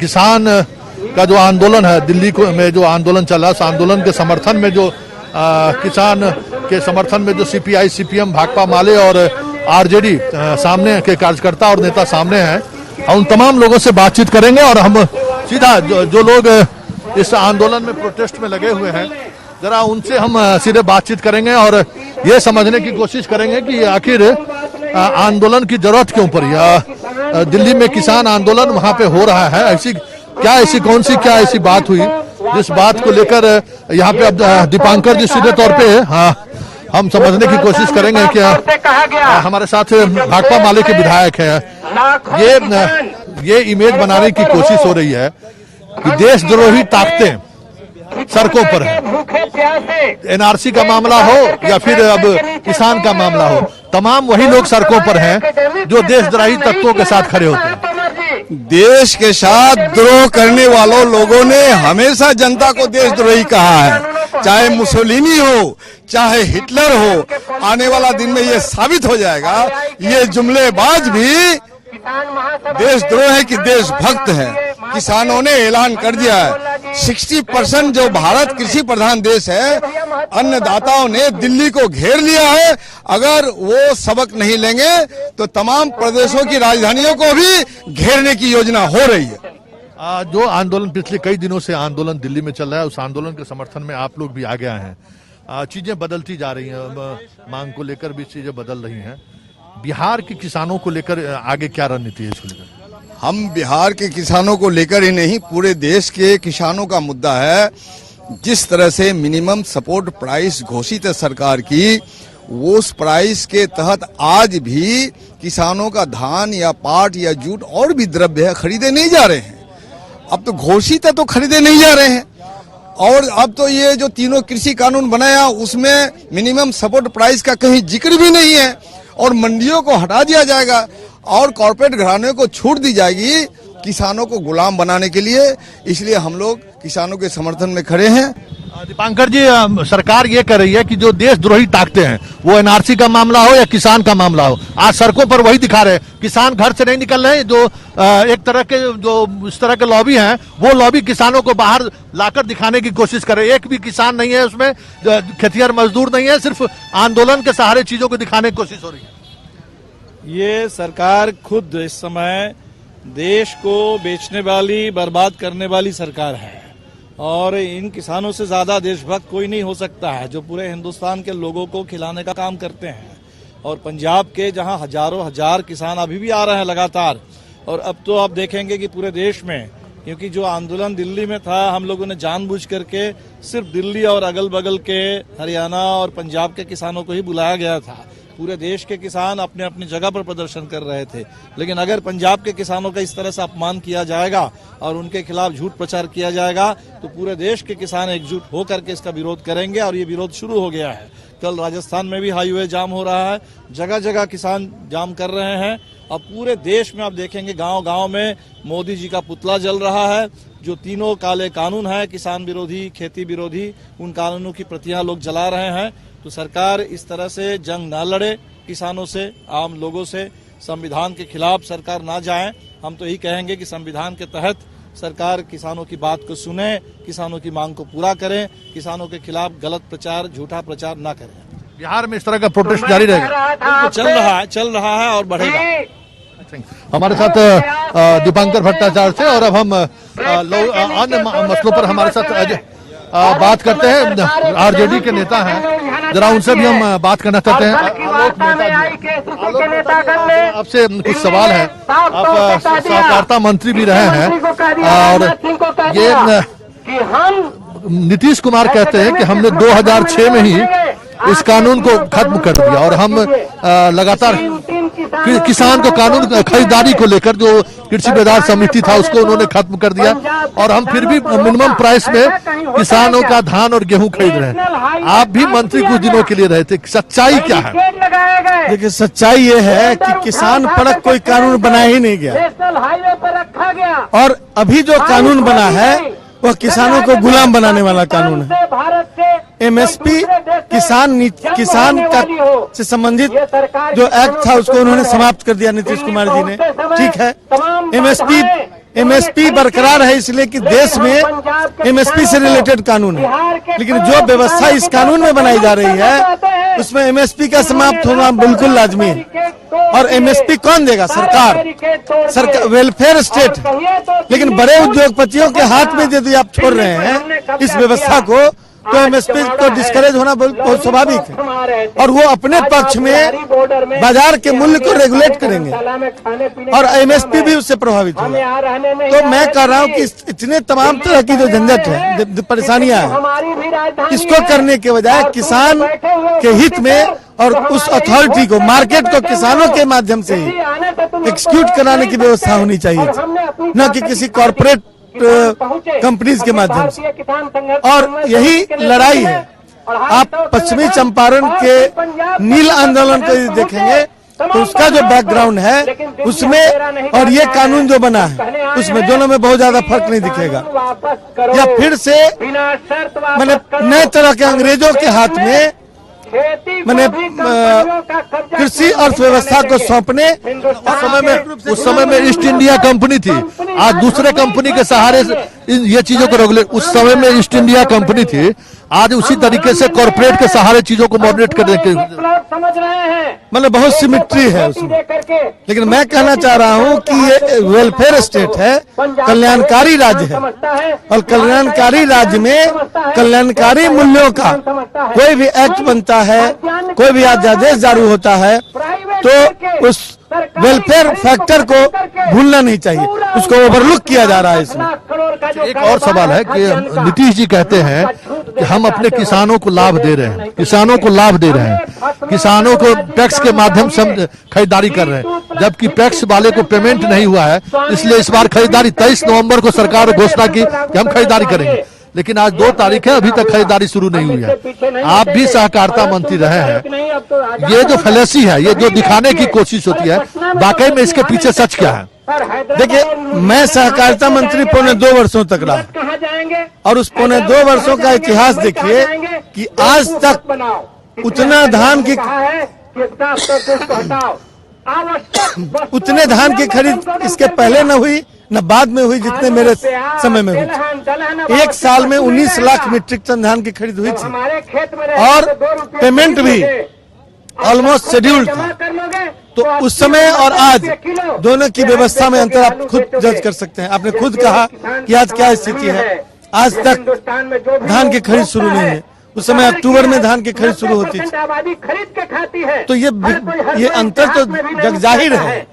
किसान का जो आंदोलन है दिल्ली में जो आंदोलन चला, उस आंदोलन के समर्थन में जो किसान के समर्थन में जो सीपीआई, सीपीएम, भाकपा माले और आरजेडी सामने के कार्यकर्ता और नेता सामने हैं, हम उन तमाम लोगों से बातचीत करेंगे और हम सीधा जो लोग इस आंदोलन में प्रोटेस्ट में लगे हुए हैं जरा उनसे हम सीधे बातचीत करेंगे और ये समझने की कोशिश करेंगे कि आखिर आंदोलन की जरूरत क्यों पड़ी। दिल्ली में किसान आंदोलन वहां पे हो रहा है, ऐसी बात हुई जिस बात को लेकर यहाँ पे अब दीपांकर जी सीधे तौर पे हम समझने की कोशिश करेंगे कि हमारे साथ भाकपा माले के विधायक है। ये इमेज बनाने की कोशिश हो रही है कि देशद्रोही ताकतें सड़कों पर है। एनआरसी का मामला हो या फिर अब किसान का मामला हो, तमाम वही लोग सड़कों पर हैं जो देशद्रोही तत्वों के साथ खड़े होते हैं। देश के साथ द्रोह करने वालों लोगों ने हमेशा जनता को देशद्रोही कहा है, चाहे मुसोलिनी हो चाहे हिटलर हो। आने वाला दिन में ये साबित हो जाएगा ये जुमलेबाज भी देशद्रोह है कि देशभक्त है। किसानों ने ऐलान कर दिया है 60% जो भारत कृषि प्रधान देश है, अन्नदाताओं ने दिल्ली को घेर लिया है। अगर वो सबक नहीं लेंगे तो तमाम प्रदेशों की राजधानियों को भी घेरने की योजना हो रही है। जो आंदोलन पिछले कई दिनों से आंदोलन दिल्ली में चल रहा है, उस आंदोलन के समर्थन में आप लोग भी आगे आए हैं। चीजें बदलती जा रही हैं, मांग को लेकर भी चीजें बदल रही हैं। बिहार के किसानों को लेकर आगे क्या रणनीति है इसको लेकर? हम बिहार के किसानों को लेकर ही नहीं, पूरे देश के किसानों का मुद्दा है। जिस तरह से मिनिमम सपोर्ट प्राइस घोषित है सरकार की, वो उस प्राइस के तहत आज भी किसानों का धान या पाट या जूट और भी द्रव्य है खरीदे नहीं जा रहे हैं। अब तो घोषित है तो खरीदे नहीं जा रहे हैं। और अब तो ये जो तीनों कृषि कानून बनाया उसमें मिनिमम सपोर्ट प्राइस का कहीं जिक्र भी नहीं है और मंडियों को हटा दिया जाएगा और कॉर्पोरेट घरानों को छूट दी जाएगी किसानों को गुलाम बनाने के लिए। इसलिए हम लोग किसानों के समर्थन में खड़े हैं। दीपांकर जी, सरकार ये कर रही है कि जो देशद्रोही ताकतें हैं, वो एनआरसी का मामला हो या किसान का मामला हो, आज सड़कों पर वही दिखा रहे हैं। किसान घर से नहीं निकल रहे हैं। जो एक तरह के जो इस तरह के लॉबी हैं, वो लॉबी किसानों को बाहर लाकर दिखाने की कोशिश कर रहे हैं। एक भी किसान नहीं है उसमें, खेतिहर मजदूर नहीं है, सिर्फ आंदोलन के सहारे चीजों को दिखाने की कोशिश हो रही है। ये सरकार खुद इस समय देश को बेचने वाली, बर्बाद करने वाली सरकार है और इन किसानों से ज्यादा देशभक्त कोई नहीं हो सकता है जो पूरे हिंदुस्तान के लोगों को खिलाने का काम करते हैं। और पंजाब के जहां हजारों हजार किसान अभी भी आ रहे हैं लगातार, और अब तो आप देखेंगे कि पूरे देश में, क्योंकि जो आंदोलन दिल्ली में था, हम लोगों ने जानबूझ करके सिर्फ दिल्ली और अगल बगल के हरियाणा और पंजाब के किसानों को ही बुलाया गया था। पूरे देश के किसान अपने अपनी जगह पर प्रदर्शन कर रहे थे। लेकिन अगर पंजाब के किसानों का इस तरह से अपमान किया जाएगा और उनके खिलाफ झूठ प्रचार किया जाएगा तो पूरे देश के किसान एकजुट होकर के इसका विरोध करेंगे और ये विरोध शुरू हो गया है। कल राजस्थान में भी हाईवे जाम हो रहा है, जगह जगह किसान जाम कर रहे हैं। और पूरे देश में आप देखेंगे गांव गांव में मोदी जी का पुतला जल रहा है। जो तीनों काले कानून है, किसान विरोधी, खेती विरोधी, उन कानूनों की प्रतियां लोग जला रहे हैं। तो सरकार इस तरह से जंग ना लड़े किसानों से, आम लोगों से, संविधान के खिलाफ सरकार ना जाए। हम तो यही कहेंगे कि संविधान के तहत सरकार किसानों की बात को सुने, किसानों की मांग को पूरा करें, किसानों के खिलाफ गलत प्रचार, झूठा प्रचार ना करें। बिहार में इस तरह का प्रोटेस्ट जारी रहेगा? चल रहा है और बढ़ेगा। हमारे साथ दीपांकर भट्टाचार्य से, और अब हम अन्य मसलों पर हमारे साथ बात करते हैं। आरजेडी के नेता हैं, जरा उनसे भी हम बात करना चाहते हैं। आपसे कुछ सवाल है, आप सहकारिता मंत्री भी रहे हैं और ये नीतीश कुमार कहते हैं कि हमने 2006 में ही इस कानून को खत्म कर दिया और हम लगातार किसान को कानून खरीदारी को लेकर जो कृषि बाजार समिति था उसको उन्होंने खत्म कर दिया और हम फिर भी मिनिमम प्राइस में किसानों का धान और गेहूं खरीद रहे हैं। आप भी मंत्री कुछ दिनों के लिए रहे थे, सच्चाई क्या है? देखिए, सच्चाई ये है कि किसान परक कोई कानून बनाया ही नहीं गया और अभी जो कानून बना है वह किसानों को गुलाम बनाने वाला कानून है। एमएसपी किसान का से संबंधित जो एक्ट था उसको उन्होंने समाप्त कर दिया नीतीश कुमार जी ने। ठीक है, एमएसपी एमएसपी बरकरार है इसलिए कि देश में एमएसपी से रिलेटेड कानून है, लेकिन जो व्यवस्था इस कानून में बनाई जा रही है उसमें एमएसपी का समाप्त होना बिल्कुल लाजमी है। और एमएसपी कौन देगा? सरकार वेलफेयर स्टेट है। लेकिन बड़े उद्योगपतियों के हाथ में यदि आप छोड़ रहे हैं इस व्यवस्था को, तो एमएसपी को डिस्करेज होना बहुत स्वाभाविक है। और वो अपने पक्ष में बाजार के मूल्य को रेगुलेट करेंगे और एमएसपी भी उससे प्रभावित होगा। तो मैं कह रहा हूँ कि इतने तमाम तरह की जो झंझट है, परेशानियां हैं, इसको करने के बजाय किसान के हित में और उस अथॉरिटी को, मार्केट को किसानों के माध्यम से ही एक्सिक्यूट कराने की व्यवस्था होनी चाहिए, न कि किसी कॉर्पोरेट कंपनीज के माध्यम से। और यही लड़ाई है। आप पश्चिमी चंपारण के नील आंदोलन को देखेंगे तो उसका जो बैकग्राउंड है उसमें और ये कानून जो बना है उसमें दोनों में बहुत ज्यादा फर्क नहीं दिखेगा। या फिर से मैंने नए तरह के अंग्रेजों के हाथ में मैंने कृषि अर्थव्यवस्था को सौंपने, उस समय में ईस्ट इंडिया कंपनी थी, आज दूसरे कंपनी के सहारे ये चीजों को रेगुलेट, उस समय में ईस्ट इंडिया कंपनी थी, आज उसी तरीके से कॉर्पोरेट के सहारे चीजों को मॉडरेट करने के, मतलब बहुत सिमिट्री है उसमें। लेकिन मैं कहना चाह रहा हूं कि ये वेलफेयर स्टेट है, कल्याणकारी राज्य है, और कल्याणकारी राज्य में कल्याणकारी मूल्यों का कोई भी एक्ट बनता है, कोई भी अध्यादेश जारी होता है, तो उस वेलफेयर फैक्टर को भूलना नहीं चाहिए, उसको ओवरलुक किया जा रहा है इसमें। एक और सवाल है कि नीतीश जी कहते हैं कि हम अपने किसानों को लाभ दे रहे हैं, किसानों को लाभ दे रहे हैं, किसानों को टैक्स के माध्यम से हम खरीदारी कर रहे हैं, जबकि टैक्स वाले को पेमेंट नहीं हुआ है, इसलिए इस बार खरीदारी 23 नवंबर को सरकार ने घोषणा की कि हम खरीदारी करेंगे, लेकिन आज 2 तारीख है, अभी तक खरीदारी शुरू नहीं हुई है। आप भी सहकारिता मंत्री रहे हैं, ये जो फैलेसी है, ये जो दिखाने की कोशिश होती है, वाकई में इसके पीछे सच क्या है? देखिए, मैं सहकारिता मंत्री पौने 2 वर्षों तक रहा, और उस पौने 2 वर्षों का इतिहास देखिए कि आज तक उतना धान की उतने धान की खरीद इसके पहले न हुई न बाद में हुई जितने मेरे समय में हुई। एक साल में 19 लाख मीट्रिक टन धान की खरीद हुई थी और पेमेंट भी ऑलमोस्ट शेड्यूल्ड था। तो उस समय और आज दोनों की व्यवस्था में अंतर आप खुद जज कर सकते हैं। आपने खुद कहा कि आज क्या स्थिति है, आज तक धान की खरीद शुरू नहीं है, उस समय अक्टूबर में धान की खरीद शुरू होती थी। तो ये अंतर तो जग जाहिर है,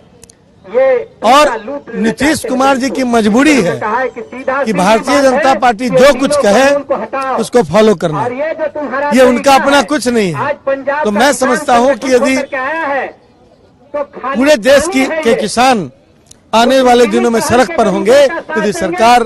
और नीतीश कुमार जी की मजबूरी है कि भारतीय जनता पार्टी जो कुछ कहे उसको फॉलो करना, ये उनका अपना कुछ नहीं है। तो मैं समझता हूं कि यदि पूरे देश के किसान आने वाले दिनों में सड़क पर होंगे, यदि सरकार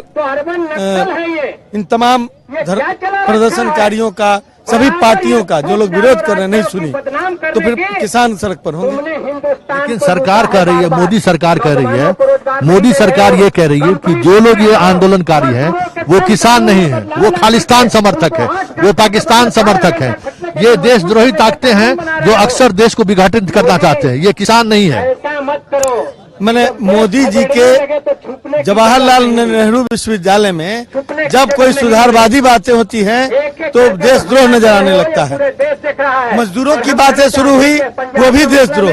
इन तमाम प्रदर्शनकारियों का, सभी पार्टियों का, जो लोग विरोध कर रहे हैं, नहीं सुनी, तो फिर किसान सड़क पर होंगे। लेकिन सरकार कह रही है, मोदी सरकार कह रही है, मोदी सरकार ये कह रही है कि जो लोग ये आंदोलनकारी हैं वो किसान नहीं है, वो खालिस्तान समर्थक है, वो पाकिस्तान समर्थक है, ये देशद्रोही ताकतें हैं जो अक्सर देश को विघटित करना चाहते हैं, ये किसान नहीं है। मैंने मोदी जी के जवाहरलाल नेहरू विश्वविद्यालय में जब कोई सुधारवादी बातें होती हैं तो देशद्रोह नजर आने लगता है। मजदूरों की बातें शुरू हुई, वो भी देशद्रोह,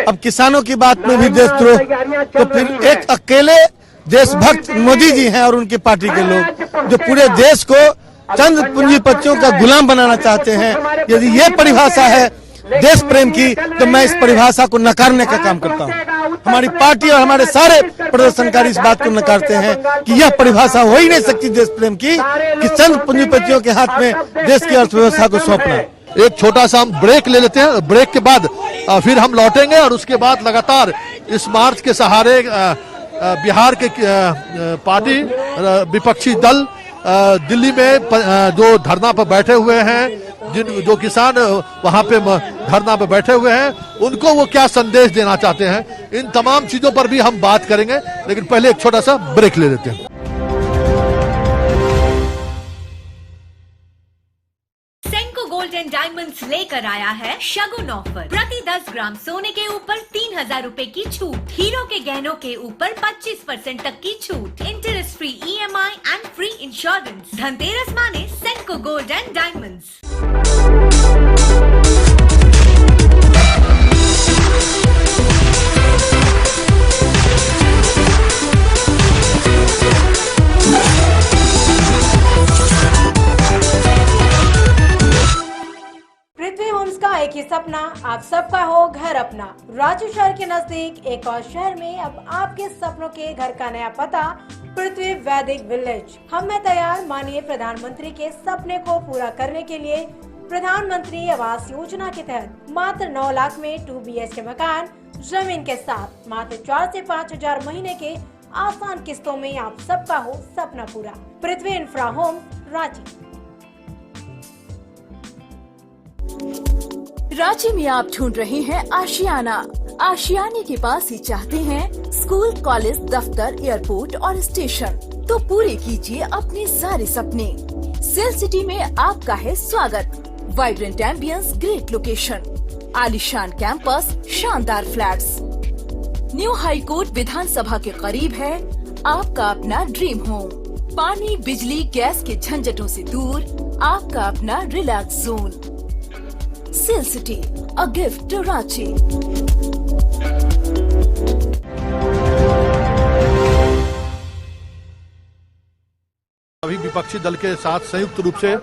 अब किसानों की बात में भी देशद्रोह। तो फिर एक अकेले देशभक्त मोदी जी हैं और उनकी पार्टी के लोग जो पूरे देश को चंद पूंजीपतियों का गुलाम बनाना चाहते हैं। यदि ये परिभाषा है देश प्रेम की, तो मैं इस परिभाषा को नकारने का काम करता हूं। हमारी पार्टी और हमारे सारे प्रदर्शनकारी इस बात को नकारते हैं कि यह परिभाषा हो ही नहीं सकती देश प्रेम की कि चंद पूंजीपतियों के हाथ में देश की अर्थव्यवस्था को सौंपना। एक छोटा सा हम ब्रेक ले लेते हैं, ब्रेक के बाद फिर हम लौटेंगे और उसके बाद लगातार इस मार्च के सहारे बिहार के पार्टी विपक्षी दल दिल्ली में जो धरना पर बैठे हुए हैं, जो किसान वहां पे धरना पे बैठे हुए हैं, उनको वो क्या संदेश देना चाहते हैं, इन तमाम चीजों पर भी हम बात करेंगे। लेकिन पहले एक छोटा सा ब्रेक ले लेते हैं। Senco gold and diamonds diamonds लेकर आया है शगुन ऑफर। प्रति 10 ग्राम सोने के ऊपर 3000 रूपए की छूट, हीरो के गहनों के ऊपर 25% तक की छूट, interest free EMI and free insurance. Dhanteras माने Senco gold and diamonds. Prithvi homes का एक ही सपना, आप सबका हो घर अपना। रांची शहर के नजदीक एक और शहर में अब आपके सपनों के घर का नया पता, पृथ्वी वैदिक विलेज। हम में तैयार मानिए प्रधानमंत्री के सपने को पूरा करने के लिए। प्रधानमंत्री आवास योजना के तहत मात्र 9 लाख में 2 BHK मकान जमीन के साथ मात्र 4 से 5 हजार महीने के आसान किस्तों में आप सबका हो सपना पूरा। पृथ्वी इंफ्रा होम, रांची। रांची में आप ढूंढ रहे हैं आशियाना। आशियाने के पास ही चाहते हैं स्कूल, कॉलेज, दफ्तर, एयरपोर्ट और स्टेशन, तो पूरे कीजिए अपने सारे सपने। सेल सिटी में आपका है स्वागत। वाइब्रेंट एम्बियंस, ग्रेट लोकेशन, आलीशान कैंपस, शानदार फ्लैट्स। न्यू हाई कोर्ट विधानसभा के करीब है आपका अपना ड्रीम होम। पानी, बिजली, गैस के झंझटों से दूर आपका अपना relax zone. SAIL city, a gift to Ranchi. अभी विपक्षी दल के साथ संयुक्त रूप से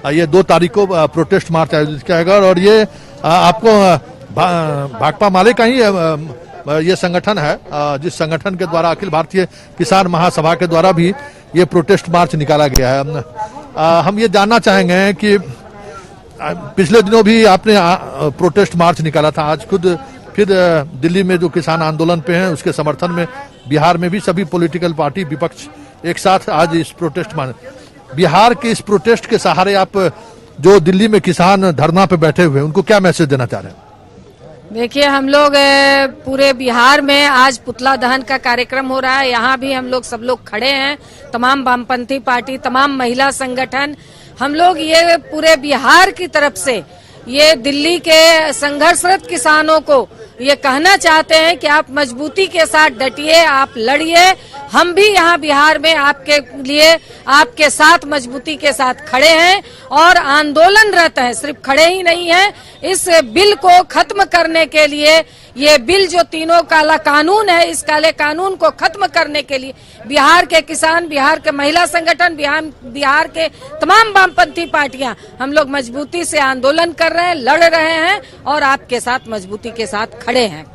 ये 2 तारीख को प्रोटेस्ट मार्च आयोजित किया गया और ये आपको भाकपा माले का ही ये संगठन है, जिस संगठन के द्वारा अखिल भारतीय किसान महासभा के द्वारा भी ये प्रोटेस्ट मार्च निकाला गया है। हम ये जानना चाहेंगे कि पिछले दिनों भी आपने प्रोटेस्ट मार्च निकाला था, आज खुद फिर दिल्ली में जो किसान आंदोलन पे हैं उसके समर्थन में बिहार में भी सभी पॉलिटिकल पार्टी विपक्ष एक साथ आज इस प्रोटेस्ट मार्च। बिहार के इस प्रोटेस्ट के सहारे आप जो दिल्ली में किसान धरना पे बैठे हुए हैं उनको क्या मैसेज देना चाह रहे हैं? देखिए, हम लोग पूरे बिहार में आज पुतला दहन का कार्यक्रम हो रहा है। यहाँ भी हम लोग सब लोग खड़े हैं, तमाम वामपंथी पार्टी, तमाम महिला संगठन। हम लोग ये पूरे बिहार की तरफ से ये दिल्ली के संघर्षरत किसानों को ये कहना चाहते हैं कि आप मजबूती के साथ डटिए, आप लड़िए। हम भी यहाँ बिहार में आपके लिए, आपके साथ मजबूती के साथ खड़े हैं और आंदोलनरत हैं। सिर्फ खड़े ही नहीं हैं, इस बिल को खत्म करने के लिए, ये बिल जो तीनों काला कानून है, इस काले कानून को खत्म करने के लिए बिहार के किसान, बिहार के महिला संगठन, बिहार के तमाम वामपंथी पार्टियां हम लोग मजबूती से आंदोलन कर रहे हैं, लड़ रहे हैं और आपके साथ मजबूती के साथ खड़े हैं।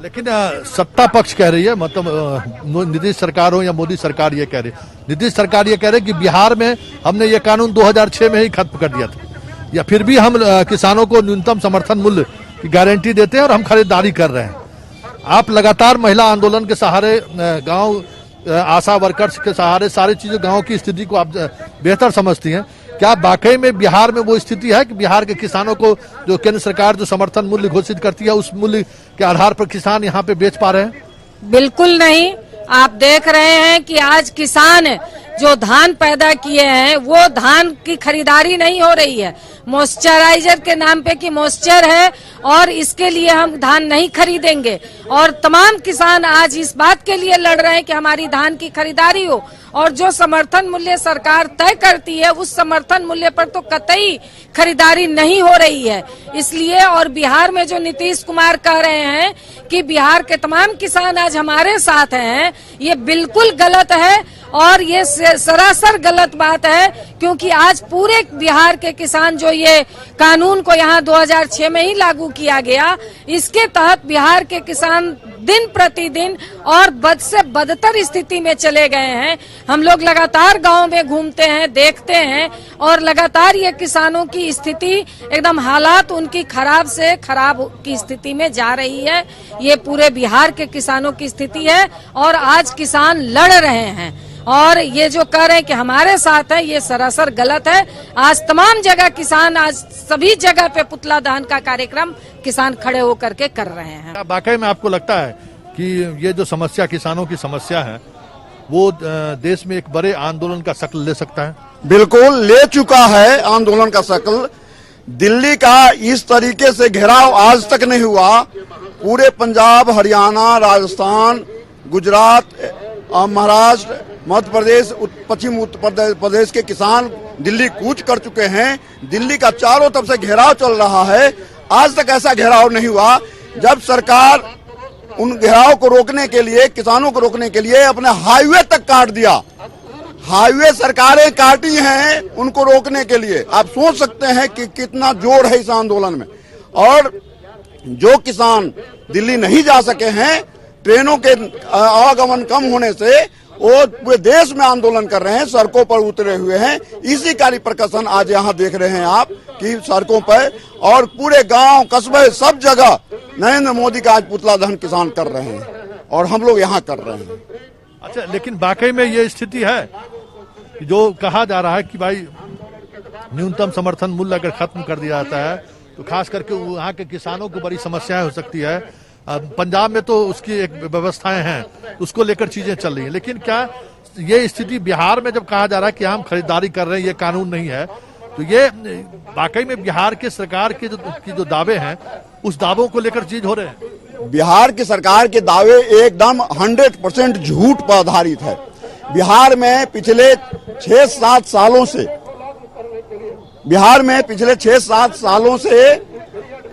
लेकिन सत्ता पक्ष कह रही है, मतलब नीतीश सरकार हो या मोदी सरकार ये कह रही है, नीतीश सरकार ये कह रही है कि बिहार में हमने ये कानून 2006 में ही खत्म कर दिया था, या फिर भी हम किसानों को न्यूनतम समर्थन मूल्य की गारंटी देते हैं और हम खरीदारी कर रहे हैं। आप लगातार महिला आंदोलन के सहारे, गांव आशा वर्कर्स के सहारे सारी चीजें, गांव की स्थिति को आप बेहतर समझती हैं। क्या वाकई में बिहार में वो स्थिति है कि बिहार के किसानों को जो केंद्र सरकार जो समर्थन मूल्य घोषित करती है उस मूल्य के आधार पर किसान यहाँ पे बेच पा रहे हैं? बिल्कुल नहीं। आप देख रहे हैं कि आज किसान जो धान पैदा किए हैं वो धान की खरीदारी नहीं हो रही है, मॉइस्चराइजर के नाम पे कि मॉइस्चर है और इसके लिए हम धान नहीं खरीदेंगे। और तमाम किसान आज इस बात के लिए लड़ रहे हैं कि हमारी धान की खरीदारी हो, और जो समर्थन मूल्य सरकार तय करती है उस समर्थन मूल्य पर तो कतई खरीदारी नहीं हो रही है। इसलिए, और बिहार में जो नीतीश कुमार कह रहे हैं कि बिहार के तमाम किसान आज हमारे साथ हैं, ये बिल्कुल गलत है और ये सरासर गलत बात है, क्योंकि आज पूरे बिहार के किसान जो ये कानून को यहाँ 2006 में ही लागू किया गया, इसके तहत बिहार के किसान दिन प्रतिदिन और बद से बदतर स्थिति में चले गए हैं। हम लोग लगातार गांव में घूमते हैं, देखते हैं और लगातार ये किसानों की स्थिति एकदम, हालात उनकी खराब से खराब की स्थिति में जा रही है। ये पूरे बिहार के किसानों की स्थिति है और आज किसान लड़ रहे हैं और ये जो कह रहे हैं कि हमारे साथ है, ये सरासर गलत है। आज तमाम जगह किसान, आज सभी जगह पे पुतला दहन का कार्यक्रम किसान खड़े होकर के कर रहे हैं। वाकई में आपको लगता है कि ये जो समस्या किसानों की समस्या है वो देश में एक बड़े आंदोलन का शक्ल ले सकता है? बिल्कुल ले चुका है आंदोलन का शक्ल। दिल्ली का इस तरीके से घेराव आज तक नहीं हुआ। पूरे पंजाब, हरियाणा, राजस्थान, गुजरात, महाराष्ट्र, मध्य प्रदेश, पश्चिम उत्तर प्रदेश के किसान दिल्ली कूच कर चुके हैं। दिल्ली का चारों तरफ से घेराव चल रहा है। आज तक ऐसा घेराव नहीं हुआ। जब सरकार उन घेराव को रोकने के लिए, किसानों को रोकने के लिए अपने हाईवे तक काट दिया। हाईवे सरकारें काटी हैं उनको रोकने के लिए। आप सोच सकते हैं कि कितना जोर है इस आंदोलन में। और जो किसान दिल्ली नहीं जा सके हैं, ट्रेनों के आवागमन कम होने से वो पूरे देश में आंदोलन कर रहे हैं, सड़कों पर उतरे हुए हैं। इसी का रिप्रकशन आज यहाँ देख रहे हैं आप कि सड़कों पर और पूरे गांव, कस्बे, सब जगह नरेंद्र मोदी का आज पुतला दहन किसान कर रहे हैं और हम लोग यहाँ कर रहे हैं। अच्छा, लेकिन वाकई में ये स्थिति है जो कहा जा रहा है कि भाई न्यूनतम समर्थन मूल्य अगर खत्म कर दिया जाता है तो खास करके वहाँ के किसानों को बड़ी समस्याएं हो सकती है। पंजाब में तो उसकी एक व्यवस्थाएं हैं, उसको लेकर चीजें चल रही हैं। लेकिन क्या ये स्थिति बिहार में जब कहा जा रहा है कि हम खरीदारी कर रहे हैं, ये कानून नहीं है, तो ये वाकई में बिहार के सरकार के जो दावे हैं उस दावों को लेकर चीज हो रहे हैं? बिहार की सरकार के दावे एकदम 100% झूठ पर आधारित है। बिहार में पिछले 6-7 सालों से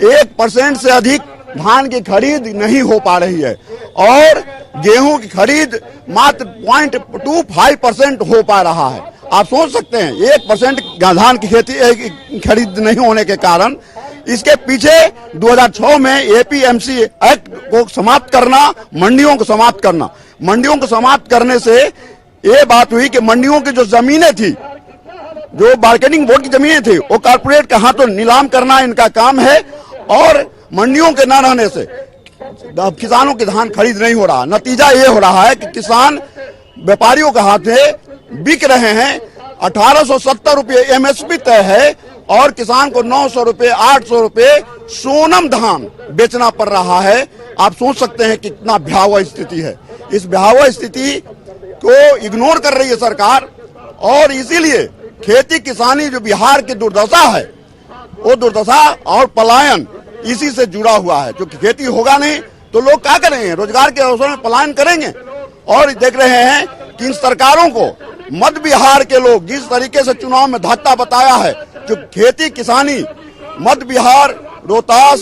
1% से अधिक धान की खरीद नहीं हो पा रही है और गेहूं की खरीद मात्र 0.25% हो पा रहा है। आप सोच सकते हैं 1% धान की खेती खरीद नहीं होने के कारण इसके पीछे 2006 में एपीएमसी एक्ट को समाप्त करना, मंडियों को समाप्त करना। मंडियों को समाप्त करने से ये बात हुई कि मंडियों की जो जमीनें थी, जो मार्केटिंग बोर्ड की जमीनें थी, वो कारपोरेट के हाथों नीलाम करना इनका काम है और मंडियों के न रहने से किसानों की धान खरीद नहीं हो रहा। नतीजा ये हो रहा है कि किसान व्यापारियों के हाथ में बिक रहे हैं। 1870 रुपये एमएसपी तय है और किसान को 900 रुपये, 800 रुपये सोनम धान बेचना पड़ रहा है। आप सोच सकते हैं कितना भयावह स्थिति है। इस भयावह स्थिति को इग्नोर कर रही है सरकार और इसीलिए खेती किसानी जो बिहार की दुर्दशा है, वो दुर्दशा और पलायन इसी से जुड़ा हुआ है। क्योंकि खेती होगा नहीं तो लोग क्या करेंगे, रोजगार के अवसर में पलायन करेंगे। और देख रहे हैं कि इन सरकारों को मध्य बिहार के लोग जिस तरीके से चुनाव में धक्का बताया है, जो खेती किसानी मध्य बिहार, रोहतास,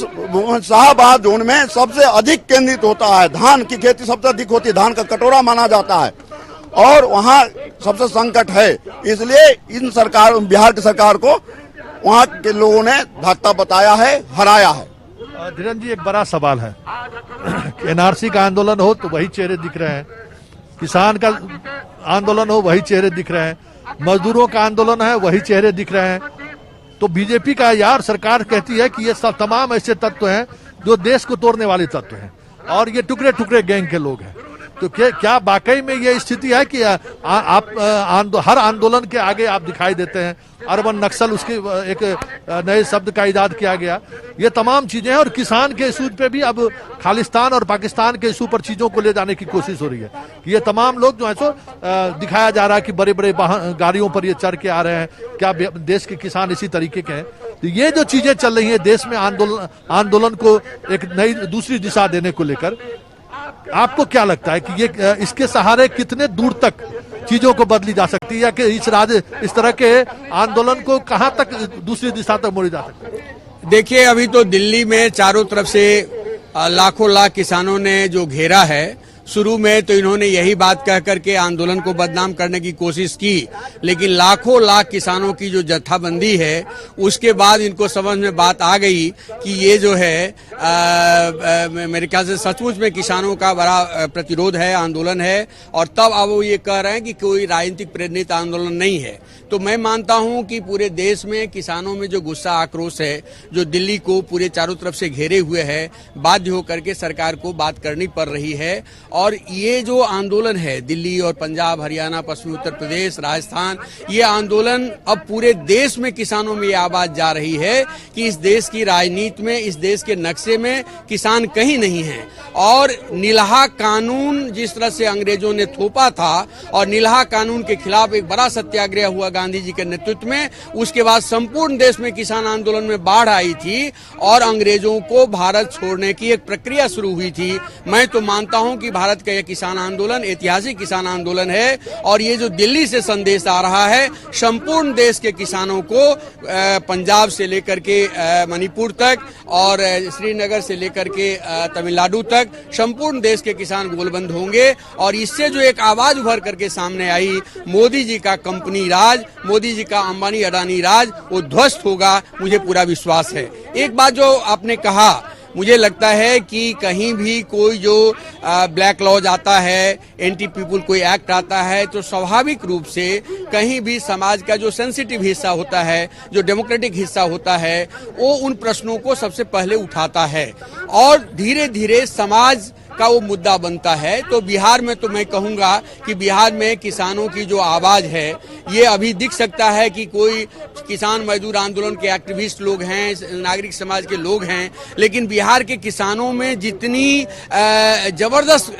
शाहबाद जोन में सबसे अधिक केंद्रित होता है। धान की खेती सबसे अधिक होती है, धान का कटोरा माना जाता है और वहाँ सबसे संकट है। इसलिए इन सरकार, बिहार की सरकार को वहाँ के लोगों ने धक्का बताया है, हराया है। धीरन जी, एक बड़ा सवाल है कि एनआरसी का आंदोलन हो तो वही चेहरे दिख रहे हैं, किसान का आंदोलन हो वही चेहरे दिख रहे हैं, मजदूरों का आंदोलन है वही चेहरे दिख रहे हैं। तो बीजेपी का यार सरकार कहती है कि ये सब तमाम ऐसे तत्व हैं जो देश को तोड़ने वाले तत्व हैं और ये टुकड़े टुकड़े गैंग के लोग हैं। तो क्या वाकई में ये स्थिति है कि आप हर आंदोलन के आगे आप दिखाई देते हैं? अर्बन नक्सल, उसके एक नए शब्द का इजाद किया गया। ये तमाम चीजें हैं और किसान के इशू पे भी अब खालिस्तान और पाकिस्तान के इशू पर चीजों को ले जाने की कोशिश हो रही है कि ये तमाम लोग जो है सो दिखाया जा रहा है कि बड़े बड़े गाड़ियों पर ये चढ़ के आ रहे हैं। क्या देश के किसान इसी तरीके के हैं? तो ये जो चीजें चल रही है देश में आंदोलन को एक नई दूसरी दिशा देने को लेकर, आपको क्या लगता है कि ये इसके सहारे कितने दूर तक चीजों को बदली जा सकती है या कि इस तरह के आंदोलन को कहां तक दूसरी दिशा तक मोड़ी जा सकती है? देखिए, अभी तो दिल्ली में चारों तरफ से लाखों लाख किसानों ने जो घेरा है, शुरू में तो इन्होंने यही बात कह करके आंदोलन को बदनाम करने की कोशिश की, लेकिन लाखों लाख किसानों की जो जत्थाबंदी है उसके बाद इनको समझ में बात आ गई कि ये जो है मेरे ख्याल से सचमुच में किसानों का बड़ा प्रतिरोध है, आंदोलन है। और तब अब वो ये कह रहे हैं कि कोई राजनीतिक प्रेरित आंदोलन नहीं है। तो मैं मानता हूं कि पूरे देश में किसानों में जो गुस्सा, आक्रोश है, जो दिल्ली को पूरे चारों तरफ से घेरे हुए है, बाध्य होकर के सरकार को बात करनी पड़ रही है। और ये जो आंदोलन है दिल्ली और पंजाब, हरियाणा, पश्चिमी उत्तर प्रदेश, राजस्थान, ये आंदोलन अब पूरे देश में किसानों में ये आवाज जा रही है कि इस देश की राजनीति में, इस देश के नक्शे में किसान कहीं नहीं है। और नीलाहा कानून जिस तरह से अंग्रेजों ने थोपा था और नीलाहा कानून के खिलाफ एक बड़ा सत्याग्रह हुआ गांधी जी के नेतृत्व में, उसके बाद संपूर्ण देश में किसान आंदोलन में बाढ़ आई थी और अंग्रेजों को भारत छोड़ने की एक प्रक्रिया शुरू हुई थी। मैं तो मानता हूं कि भारत का यह किसान आंदोलन ऐतिहासिक किसान आंदोलन है और ये जो दिल्ली से संदेश आ रहा है संपूर्ण देश के किसानों को, पंजाब से लेकर के मणिपुर तक और श्रीनगर से लेकर के तमिलनाडु तक संपूर्ण देश के किसान गोलबंद होंगे। और इससे जो एक आवाज उभर करके सामने आई, मोदी जी का कंपनी राज, मोदी जी का अंबानी अडानी राज, वो ध्वस्त होगा, मुझे पूरा विश्वास है। एक बात जो आपने कहा, मुझे लगता है कि कहीं भी कोई जो ब्लैक लॉज आता है, एंटी पीपुल कोई एक्ट आता है, तो स्वाभाविक रूप से कहीं भी समाज का जो सेंसिटिव हिस्सा होता है, जो डेमोक्रेटिक हिस्सा होता है, वो उन प्रश्नों को सबसे पहले उठाता है और धीरे धीरे समाज का वो मुद्दा बनता है। तो बिहार में तो मैं कहूंगा कि बिहार में किसानों की जो आवाज है, ये अभी दिख सकता है कि कोई किसान मजदूर आंदोलन के एक्टिविस्ट लोग हैं, नागरिक समाज के लोग हैं, लेकिन बिहार के किसानों में जितनी जबरदस्त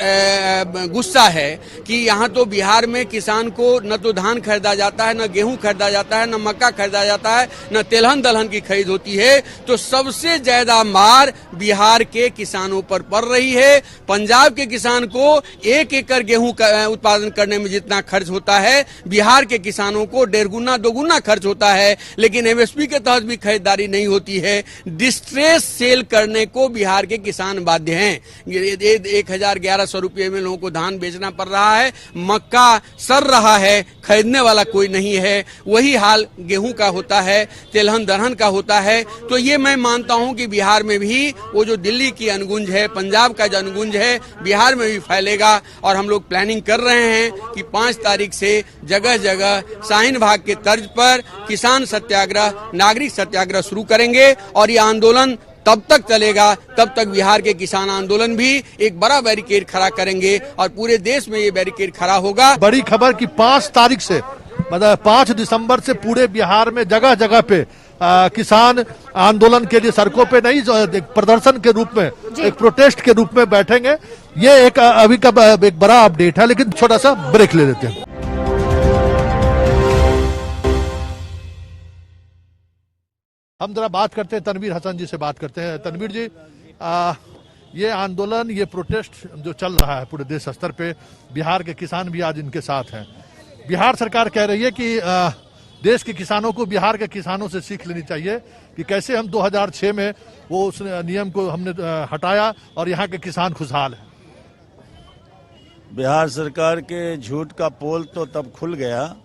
गुस्सा है कि यहाँ तो बिहार में किसान को न तो धान खरीदा जाता है, न गेहूं खरीदा जाता है, न मक्का खरीदा जाता है, न तिलहन दलहन की खरीद होती है। तो सबसे ज्यादा मार बिहार के किसानों पर पड़ रही है। पंजाब के किसान को 1 एकड़ गेहूं उत्पादन करने में जितना खर्च होता है, बिहार के किसानों को 1.5 गुना 2 गुना खर्च होता है, लेकिन एमएसपी के तहत भी खरीदारी नहीं होती है। डिस्ट्रेस सेल करने को बिहार के किसान बाध्य हैं। 1,1100 रुपये में लोगों को धान बेचना पड़ रहा है, मक्का सर रहा है, खरीदने वाला कोई नहीं है। वही हाल गेहूं का होता है, तिलहन दलहन का होता है। तो ये मैं मानता हूं कि बिहार में भी वो जो दिल्ली की अनगुंज है, पंजाब का जो अनगुंज है, बिहार में भी फैलेगा। और हम लोग प्लानिंग कर रहे हैं कि 5 तारीख से जगह जगह शाहीन बाग के तर्ज पर किसान सत्याग्रह, नागरिक सत्याग्रह शुरू करेंगे और ये आंदोलन तब तक चलेगा, तब तक बिहार के किसान आंदोलन भी एक बड़ा बैरिकेड खड़ा करेंगे और पूरे देश में ये बैरिकेड खड़ा होगा। बड़ी खबर कि 5 तारीख से, मतलब 5 दिसंबर से पूरे बिहार में जगह जगह पे किसान आंदोलन के लिए सड़कों पे नहीं, एक प्रदर्शन के रूप में, एक प्रोटेस्ट के रूप में बैठेंगे। ये एक अभी का एक बड़ा अपडेट है, लेकिन छोटा सा ब्रेक ले लेते हैं। हम जरा बात करते हैं, तनवीर हसन जी से बात करते हैं। तनवीर जी, ये आंदोलन, ये प्रोटेस्ट जो चल रहा है पूरे देश स्तर पे, बिहार के किसान भी आज इनके साथ हैं। बिहार सरकार कह रही है कि देश के किसानों को बिहार के किसानों से सीख लेनी चाहिए कि कैसे हम 2006 में वो उस नियम को हमने हटाया और यहाँ के किसान खुशहाल हैं। बिहार सरकार के झूठ का पोल तो तब खुल गया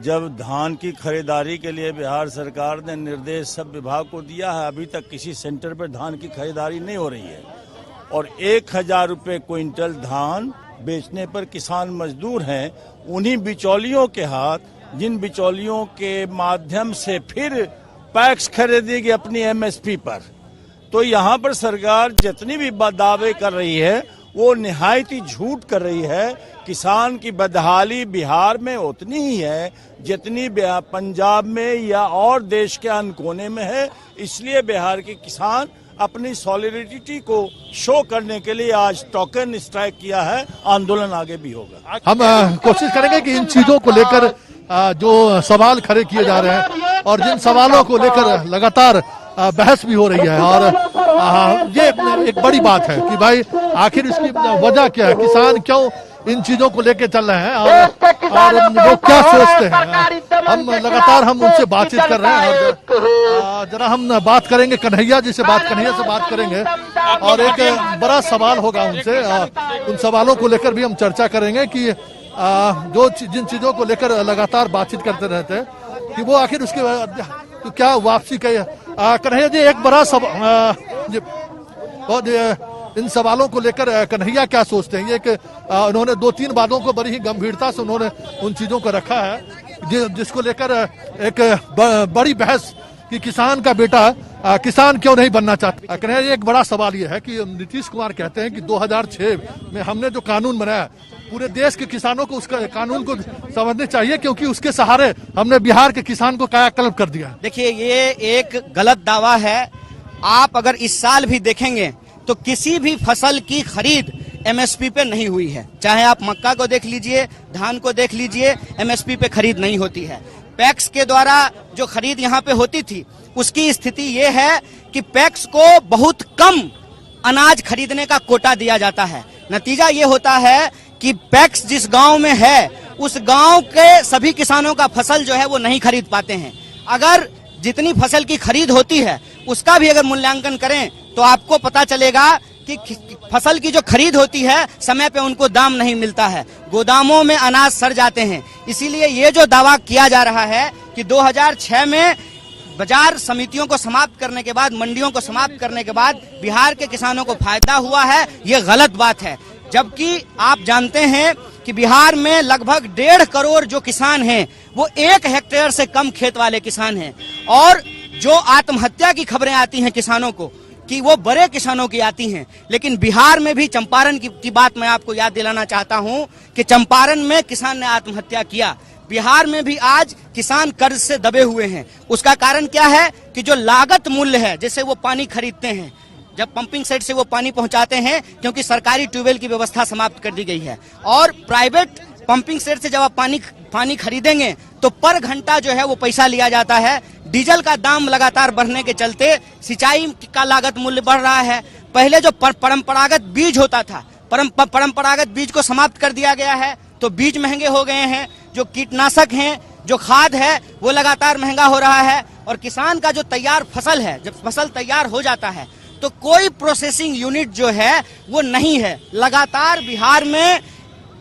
जब धान की खरीदारी के लिए बिहार सरकार ने निर्देश सब विभाग को दिया है। अभी तक किसी सेंटर पर धान की खरीदारी नहीं हो रही है और 1,000 रुपये क्विंटल धान बेचने पर किसान मजदूर हैं। उन्हीं बिचौलियों के हाथ, जिन बिचौलियों के माध्यम से फिर पैक्स खरीदेगी अपनी एमएसपी पर। तो यहाँ पर सरकार जितनी भी दावे कर रही है वो निहायत ही झूठ कर रही है। किसान की बदहाली बिहार में उतनी ही है जितनी पंजाब में या और देश के अन्य कोने में है। इसलिए बिहार के किसान अपनी सॉलिडेरिटी को शो करने के लिए आज टोकन स्ट्राइक किया है। आंदोलन आगे भी होगा। हम कोशिश करेंगे कि इन चीजों को लेकर जो सवाल खड़े किए जा रहे हैं और जिन सवालों को लेकर लगातार बहस भी हो रही है, और ये एक बड़ी बात है कि भाई आखिर इसकी वजह क्या है, किसान क्यों इन चीजों को लेकर चल रहे हैं और वो क्या सोचते हैं। हम लगातार उनसे बातचीत कर रहे हैं और जरा हम बात करेंगे कन्हैया जी से, कन्हैया से बात करेंगे और एक बड़ा सवाल होगा उनसे। उन सवालों को लेकर भी हम चर्चा करेंगे कि जो जिन चीजों को लेकर लगातार बातचीत करते रहते हैं कि वो आखिर उसके तो क्या वापसी का। कन्हैया जी, एक बड़ा इन सवालों को लेकर कन्हैया क्या सोचते हैं? ये कि उन्होंने 2-3 बातों को बड़ी ही गंभीरता से उन्होंने उन चीजों को रखा है जिसको लेकर एक बड़ी बहस कि किसान का बेटा किसान क्यों नहीं बनना चाहता। कन्हैया जी, एक बड़ा सवाल यह है कि नीतीश कुमार कहते हैं कि 2006 में हमने जो कानून बनाया, पूरे देश के किसानों को उसका कानून को समझने चाहिए, क्योंकि उसके सहारे हमने बिहार के किसान को कायाकल्प कर दिया। देखिए, ये एक गलत दावा है। आप अगर इस साल भी देखेंगे तो किसी भी फसल की खरीद एमएसपी पे नहीं हुई है। चाहे आप मक्का को देख लीजिए, धान को देख लीजिए, एमएसपी पे खरीद नहीं होती है। पैक्स के द्वारा जो खरीद यहाँ पे होती थी, उसकी स्थिति ये है कि पैक्स को बहुत कम अनाज खरीदने का कोटा दिया जाता है। नतीजा ये होता है कि पैक्स जिस गांव में है, उस गांव के सभी किसानों का फसल जो है वो नहीं खरीद पाते हैं। अगर जितनी फसल की खरीद होती है उसका भी अगर मूल्यांकन करें तो आपको पता चलेगा कि फसल की जो खरीद होती है, समय पे उनको दाम नहीं मिलता है, गोदामों में अनाज सड़ जाते हैं। इसीलिए ये जो दावा किया जा रहा है कि 2006 में बाजार समितियों को समाप्त करने के बाद, मंडियों को समाप्त करने के बाद बिहार के किसानों को फायदा हुआ है, ये गलत बात है। जबकि आप जानते हैं कि बिहार में लगभग 1.5 करोड़ जो किसान हैं वो 1 हेक्टेयर से कम खेत वाले किसान हैं। और जो आत्महत्या की खबरें आती हैं किसानों को, कि वो बड़े किसानों की आती हैं, लेकिन बिहार में भी चंपारण की बात मैं आपको याद दिलाना चाहता हूं कि चंपारण में किसान ने आत्महत्या किया। बिहार में भी आज किसान कर्ज से दबे हुए हैं। उसका कारण क्या है कि जो लागत मूल्य है, जैसे वो पानी खरीदते हैं, जब पंपिंग सेट से वो पानी पहुंचाते हैं, क्योंकि सरकारी ट्यूबवेल की व्यवस्था समाप्त कर दी गई है, और प्राइवेट पंपिंग सेट से जब आप पानी खरीदेंगे तो पर घंटा जो है वो पैसा लिया जाता है। डीजल का दाम लगातार बढ़ने के चलते सिंचाई का लागत मूल्य बढ़ रहा है। पहले जो परंपरागत बीज होता था, परंपरागत बीज को समाप्त कर दिया गया है, तो बीज महंगे हो गए हैं। जो कीटनाशक हैं, जो खाद है, वो लगातार महंगा हो रहा है। और किसान का जो तैयार फसल है, जब फसल तैयार हो जाता है तो कोई प्रोसेसिंग यूनिट जो है वो नहीं है। लगातार बिहार में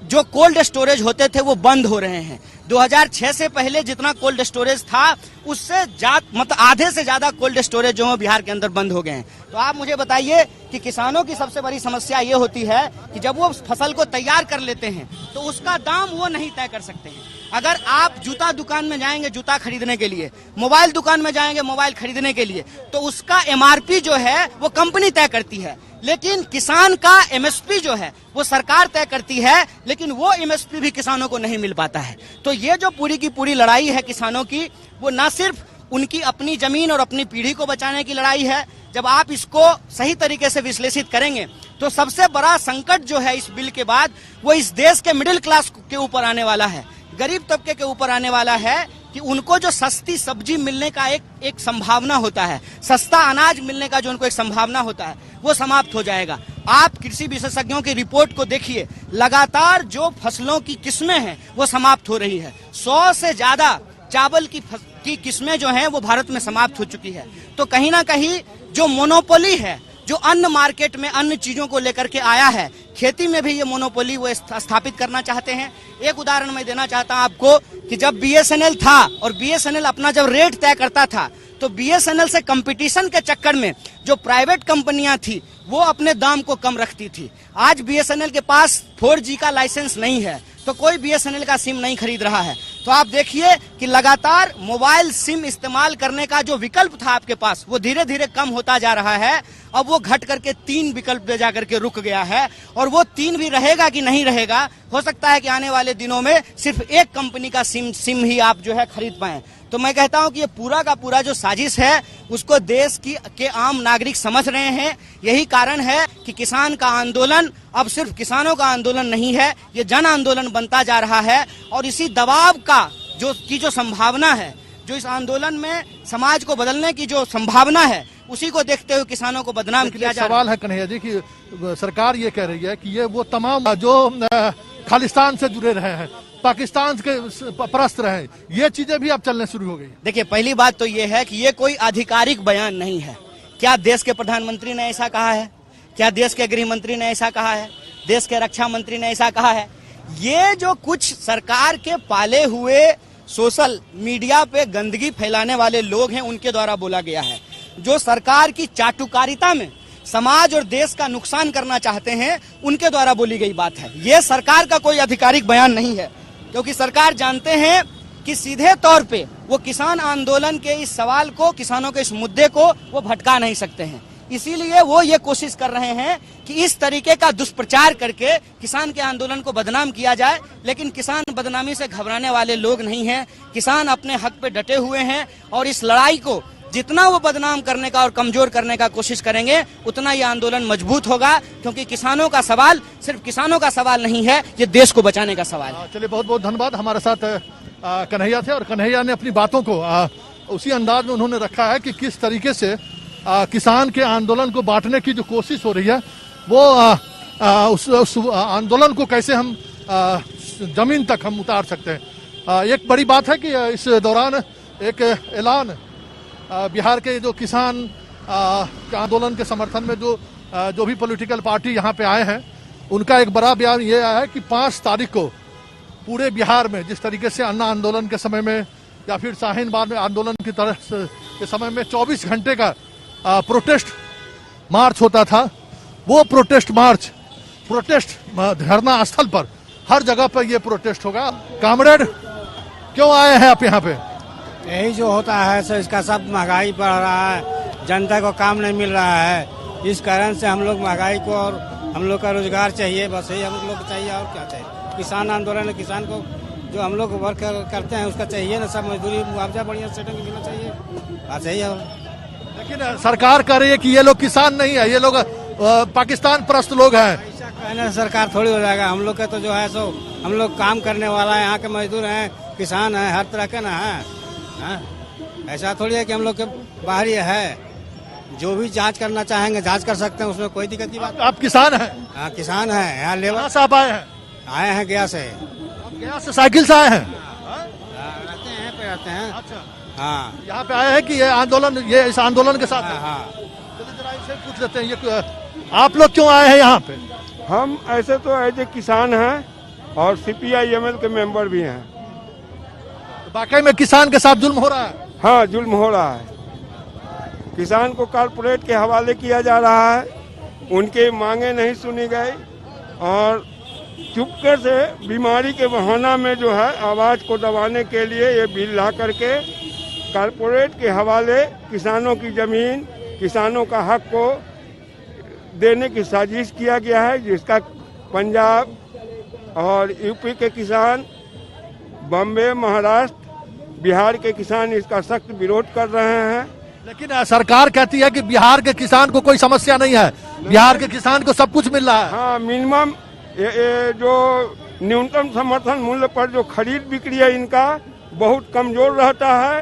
जो कोल्ड स्टोरेज होते थे वो बंद हो रहे हैं। 2006 से पहले जितना कोल्ड स्टोरेज था उससे मतलब आधे से ज्यादा कोल्ड स्टोरेज जो है बिहार के अंदर बंद हो गए हैं। तो आप मुझे बताइए कि किसानों की सबसे बड़ी समस्या ये होती है कि जब वो फसल को तैयार कर लेते हैं तो उसका दाम वो नहीं तय कर सकते हैं। अगर आप जूता दुकान में जाएंगे जूता खरीदने के लिए, मोबाइल दुकान में जाएंगे मोबाइल खरीदने के लिए, तो उसका एमआरपी जो है वो कंपनी तय करती है, लेकिन किसान का एमएसपी जो है वो सरकार तय करती है, लेकिन वो एमएसपी भी किसानों को नहीं मिल पाता है। तो ये जो पूरी की पूरी लड़ाई है किसानों की, वो ना सिर्फ उनकी अपनी जमीन और अपनी पीढ़ी को बचाने की लड़ाई है। जब आप इसको सही तरीके से विश्लेषित करेंगे तो सबसे बड़ा संकट जो है इस बिल के बाद वो इस देश के मिडिल क्लास के ऊपर आने वाला है, गरीब तबके के ऊपर आने वाला है कि उनको जो सस्ती सब्जी मिलने का एक संभावना होता है, सस्ता अनाज मिलने का जो उनको एक संभावना होता है, वो समाप्त हो जाएगा। आप कृषि विशेषज्ञों की रिपोर्ट को देखिए, लगातार जो फसलों की किस्में हैं वो समाप्त हो रही है। 100 से ज्यादा चावल की किस्में जो हैं वो भारत में समाप्त हो चुकी है। तो कहीं ना कहीं जो मोनोपोली है, जो अन्य मार्केट में अन्य चीजों को लेकर के आया है, खेती में भी ये मोनोपोली वो स्थापित करना चाहते हैं। एक उदाहरण मैं देना चाहता हूं आपको कि जब बीएसएनएल था और बीएसएनएल अपना जब रेट तय करता था तो बीएसएनएल से कंपटीशन के चक्कर में जो प्राइवेट कंपनियां थी वो अपने दाम को कम रखती थी। आज बीएसएनएल के पास 4G का लाइसेंस नहीं है तो कोई बीएसएनएल का सिम नहीं खरीद रहा है। तो आप देखिए कि लगातार मोबाइल सिम इस्तेमाल करने का जो विकल्प था आपके पास वो धीरे धीरे कम होता जा रहा है। अब वो घट करके 3 विकल्प पे जाकर के रुक गया है, और वो 3 भी रहेगा कि नहीं रहेगा, हो सकता है कि आने वाले दिनों में सिर्फ एक कंपनी का सिम ही आप जो है खरीद पाएं। तो मैं कहता हूं कि ये पूरा का पूरा जो साजिश है उसको देश के आम नागरिक समझ रहे हैं। यही कारण है कि किसान का आंदोलन अब सिर्फ किसानों का आंदोलन नहीं है, ये जन आंदोलन बनता जा रहा है। और इसी दबाव का जो संभावना है, जो इस आंदोलन में समाज को बदलने की जो संभावना है, उसी को देखते हुए किसानों को बदनाम किया जा रहा है। सवाल है कन्हैया जी कि सरकार ये कह रही है कि ये वो तमाम जो खालिस्तान से जुड़े रहे हैं, पाकिस्तान के परस्त रहे, ये चीजें भी अब चलने शुरू हो गई। देखिए, पहली बात तो ये है कि ये कोई आधिकारिक बयान नहीं है। क्या देश के प्रधानमंत्री ने ऐसा कहा है? क्या देश के गृह मंत्री ने ऐसा कहा है? देश के रक्षा मंत्री ने ऐसा कहा है? ये जो कुछ सरकार के पाले हुए सोशल मीडिया पे गंदगी फैलाने वाले लोग हैं उनके द्वारा बोला गया है, जो सरकार की चाटुकारिता में समाज और देश का नुकसान करना चाहते हैं उनके द्वारा बोली गई बात है। ये सरकार का कोई आधिकारिक बयान नहीं है, क्योंकि सरकार जानते हैं कि सीधे तौर पे वो किसान आंदोलन के इस सवाल को, किसानों के इस मुद्दे को वो भटका नहीं सकते हैं। इसीलिए वो ये कोशिश कर रहे हैं कि इस तरीके का दुष्प्रचार करके किसान के आंदोलन को बदनाम किया जाए। लेकिन किसान बदनामी से घबराने वाले लोग नहीं हैं। किसान अपने हक पे डटे हुए हैं और इस लड़ाई को जितना वो बदनाम करने का और कमजोर करने का कोशिश करेंगे, उतना ये आंदोलन मजबूत होगा। क्योंकि किसानों का सवाल सिर्फ किसानों का सवाल नहीं है, ये देश को बचाने का सवाल है। चलिए, बहुत बहुत धन्यवाद। हमारे साथ कन्हैया थे और कन्हैया ने अपनी बातों को उसी अंदाज में उन्होंने रखा है कि किस तरीके से किसान के आंदोलन को बांटने की जो कोशिश हो रही है, वो उस आंदोलन को कैसे हम जमीन तक हम उतार सकते हैं। एक बड़ी बात है कि इस दौरान एक ऐलान बिहार के जो किसान के आंदोलन के समर्थन में जो भी पॉलिटिकल पार्टी यहाँ पे आए हैं, उनका एक बड़ा बयान ये आया है कि 5 तारीख को पूरे बिहार में जिस तरीके से अन्ना आंदोलन के समय में या फिर शाहीन बाग में आंदोलन की तरह के समय में 24 घंटे का प्रोटेस्ट मार्च होता था, वो प्रोटेस्ट धरना स्थल पर हर जगह पर ये प्रोटेस्ट होगा। कामरेड, क्यों आए हैं आप यहाँ पे? यही जो होता है सो इसका सब महंगाई बढ़ रहा है, जनता को काम नहीं मिल रहा है, इस कारण से हम लोग महंगाई को और हम लोग का रोजगार चाहिए, बस यही हम लोग को चाहिए। और क्या चाहिए? किसान आंदोलन है, किसान को जो हम लोग वर्क करते हैं उसका चाहिए ना, सब मजदूरी मुआवजा बढ़िया सेटिंग मिलना चाहिए, बस यही है। लेकिन सरकार कह रही है कि ये लोग किसान नहीं है, ये लोग पाकिस्तान परस्त लोग हैं। ऐसा कहने से सरकार थोड़ी हो जाएगा। हम लोग का तो जो है सो हम लोग काम करने वाला है, यहाँ के मजदूर हैं, किसान हैं, हर तरह के ना है। ऐसा थोड़ी है कि हम लोग के बाहरी है, जो भी जांच करना चाहेंगे जांच कर सकते हैं, उसमें कोई दिक्कत की बात। आप किसान हैं? हाँ, किसान हैं। यहाँ लेबर साहब आए हैं गया से। गया से साइकिल से आए हैं? रहते हैं। अच्छा, हाँ, यहाँ पे आए हैं कि ये इस आंदोलन के साथ? हाँ। चलिए जरा इनसे पूछ लेते हैं, ये आप लोग क्यों आए हैं यहाँ पे? हम ऐसे तो एज ए किसान हैं और CPI-ML के मेंबर भी हैं। वाकई में किसान के साथ जुल्म हो रहा है? हाँ, जुल्म हो रहा है। किसान को कॉर्पोरेट के हवाले किया जा रहा है, उनके मांगे नहीं सुनी गई और चुपके से बीमारी के बहाना में जो है आवाज को दबाने के लिए ये बिल ला करके कॉर्पोरेट के हवाले किसानों की जमीन, किसानों का हक को देने की साजिश किया गया है, जिसका पंजाब और यूपी के किसान, बॉम्बे, महाराष्ट्र, बिहार के किसान इसका सख्त विरोध कर रहे हैं। लेकिन सरकार कहती है कि बिहार के किसान को कोई समस्या नहीं है, बिहार के किसान को सब कुछ मिल रहा है। हाँ, मिनिमम जो न्यूनतम समर्थन मूल्य पर जो खरीद बिक्री है इनका बहुत कमजोर रहता है।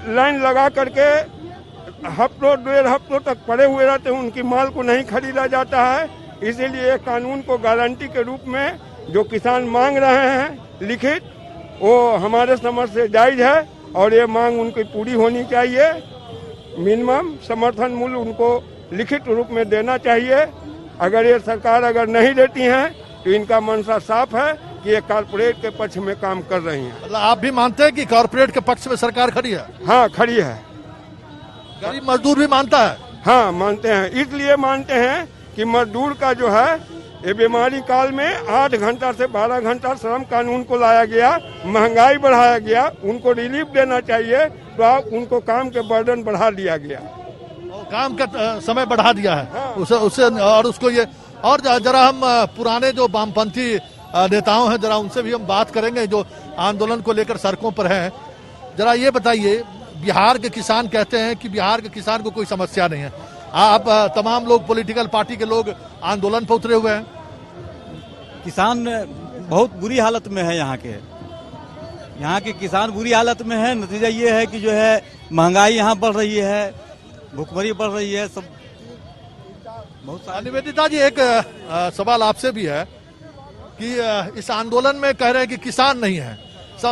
लाइन लगा करके हफ्तों 1.5 हफ्तों तक पड़े हुए रहते हैं, उनकी माल को नहीं खरीदा जाता है। इसीलिए कानून को गारंटी के रूप में जो किसान मांग रहे हैं लिखित, वो हमारे समझ से जायज है और ये मांग उनकी पूरी होनी चाहिए। मिनिमम समर्थन मूल्य उनको लिखित रूप में देना चाहिए। अगर ये सरकार नहीं देती है तो इनका मंशा साफ है कि ये कॉर्पोरेट के पक्ष में काम कर रही है। मतलब आप भी मानते हैं कि कॉर्पोरेट के पक्ष में सरकार खड़ी है? हाँ, खड़ी है। गरीब मजदूर भी मानता है? हाँ, मानते हैं। इसलिए मानते हैं कि मजदूर का जो है ये बीमारी काल में 8 घंटा से 12 घंटा श्रम कानून को लाया गया, महंगाई बढ़ाया गया, उनको रिलीफ देना चाहिए, तो आप उनको काम के बर्डन बढ़ा दिया गया, काम का समय बढ़ा दिया है। हाँ। उससे और उसको ये और जरा हम पुराने जो वामपंथी नेताओं हैं जरा उनसे भी हम बात करेंगे जो आंदोलन को लेकर सड़कों पर हैं। जरा ये बताइए, बिहार के किसान कहते हैं कि बिहार के किसान को कोई समस्या नहीं है, आप तमाम लोग पॉलिटिकल पार्टी के लोग आंदोलन पर उतरे हुए हैं। किसान बहुत बुरी हालत में है, यहाँ के किसान बुरी हालत में है। नतीजा ये है कि जो है महंगाई यहाँ बढ़ रही है, भुखमरी बढ़ रही है, सब बहुत। निवेदिता जी, एक सवाल आपसे भी है कि इस आंदोलन में कह रहे हैं कि किसान नहीं है,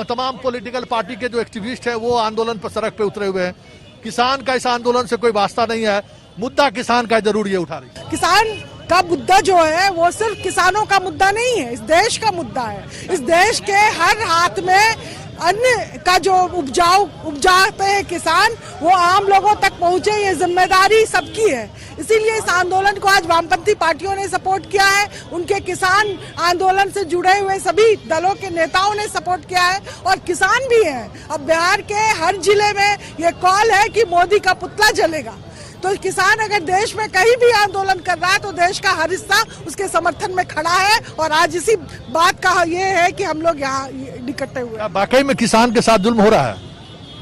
तमाम पॉलिटिकल पार्टी के जो एक्टिविस्ट हैं वो आंदोलन पर सड़क पे उतरे हुए हैं, किसान का इस आंदोलन से कोई वास्ता नहीं है, मुद्दा किसान का जरूर ये उठा रही है। किसान का मुद्दा जो है वो सिर्फ किसानों का मुद्दा नहीं है, इस देश का मुद्दा है। इस देश के हर हाथ में अन्न का जो उपजाते हैं किसान वो आम लोगों तक पहुंचे, ये जिम्मेदारी सबकी है। इसीलिए इस आंदोलन को आज वामपंथी पार्टियों ने सपोर्ट किया है, उनके किसान आंदोलन से जुड़े हुए सभी दलों के नेताओं ने सपोर्ट किया है और किसान भी हैं। अब बिहार के हर जिले में ये कॉल है कि मोदी का पुतला जलेगा। तो किसान अगर देश में कहीं भी आंदोलन कर रहा है तो देश का हर हिस्सा उसके समर्थन में खड़ा है और आज इसी बात का ये है कि हम लोग यहाँ इकट्ठे हुए। वाकई में किसान के साथ जुल्म हो रहा है?